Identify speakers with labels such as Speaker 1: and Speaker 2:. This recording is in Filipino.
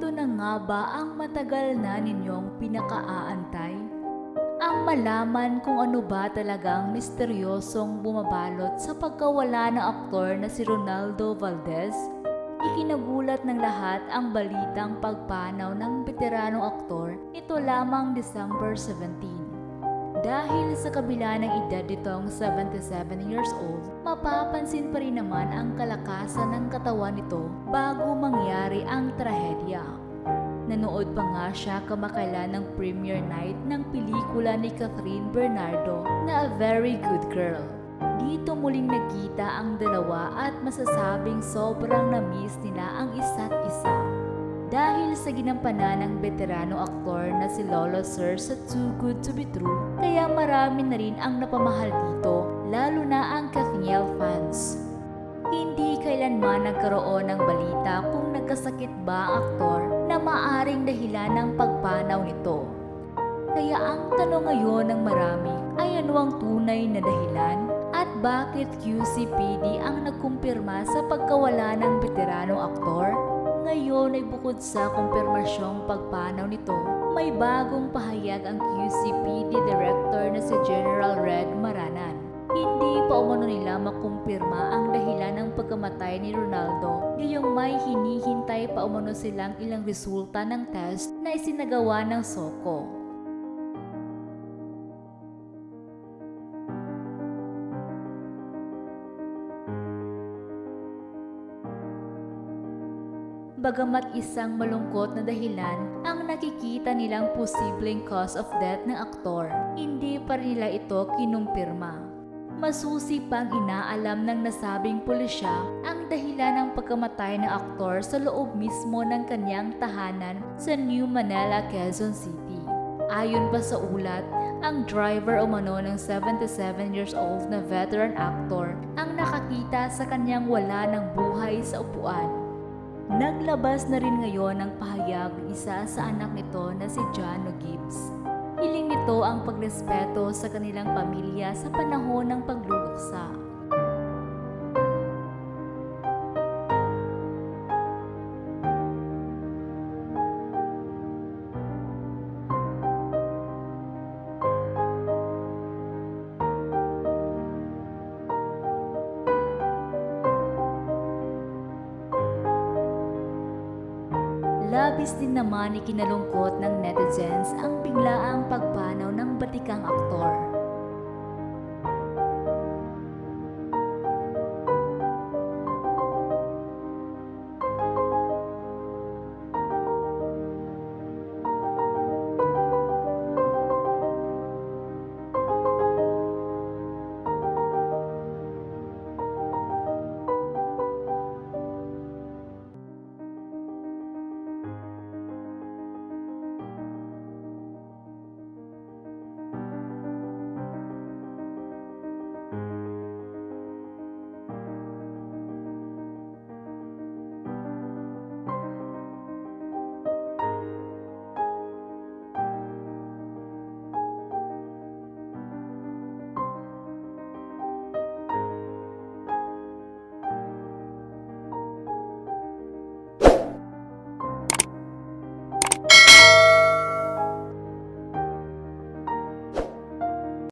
Speaker 1: Ito na nga ba ang matagal na ninyong pinakaaantay? Ang malaman kung ano ba talagang misteryosong bumabalot sa pagkawala ng aktor na si Ronaldo Valdez? Ikinagulat ng lahat ang balitang pagpanaw ng veteranong aktor ito lamang December 17. Dahil sa kabila ng edad nitong 77 years old, mapapansin pa rin naman ang kalakasan ng katawan nito bago mangyari ang trahedya. Nanood pa nga siya kamakailan ng premiere night ng pelikula ni Catherine Bernardo na A Very Good Girl. Dito muling nagkita ang dalawa at masasabing sobrang na-miss nila ang isa't isa. Dahil sa ginampanan ng veterano aktor na si Lolo Sir sa Too Good To Be True, kaya marami na rin ang napamahal dito, lalo na ang Katniel fans. Hindi kailanman nagkaroon ng balita kung nagkasakit ba ang aktor na maaring dahilan ng pagpanaw nito. Kaya ang tanong ngayon ng marami ay ano ang tunay na dahilan at bakit QCPD ang nagkumpirma sa pagkawala ng veteranong aktor? Ngayon ay bukod sa kumpirmasyong pagpanaw nito, may bagong pahayag ang QCPD Director na si General Red Maranan. Hindi pa umano nila makumpirma ang dahilan ng pagkamatay ni Ronaldo, ngayong may hinihintay pa umano silang ilang resulta ng test na isinagawa ng SOCO. Bagamat isang malungkot na dahilan ang nakikita nilang posibleng cause of death ng aktor, hindi pa rin nila ito kinumpirma. Masusi pang inaalam ng nasabing pulisya ang dahilan ng pagkamatay ng aktor sa loob mismo ng kanyang tahanan sa New Manila, Quezon City. Ayon pa sa ulat, ang driver umano ng 77 years old na veteran actor ang nakakita sa kanyang wala ng buhay sa upuan. Naglabas na rin ngayon ng pahayag isa sa anak nito na si Jano Gibbs. Hiling nito ang pagrespeto sa kanilang pamilya sa panahon ng pagluluksa. Labis din naman ikinalungkot ng netizens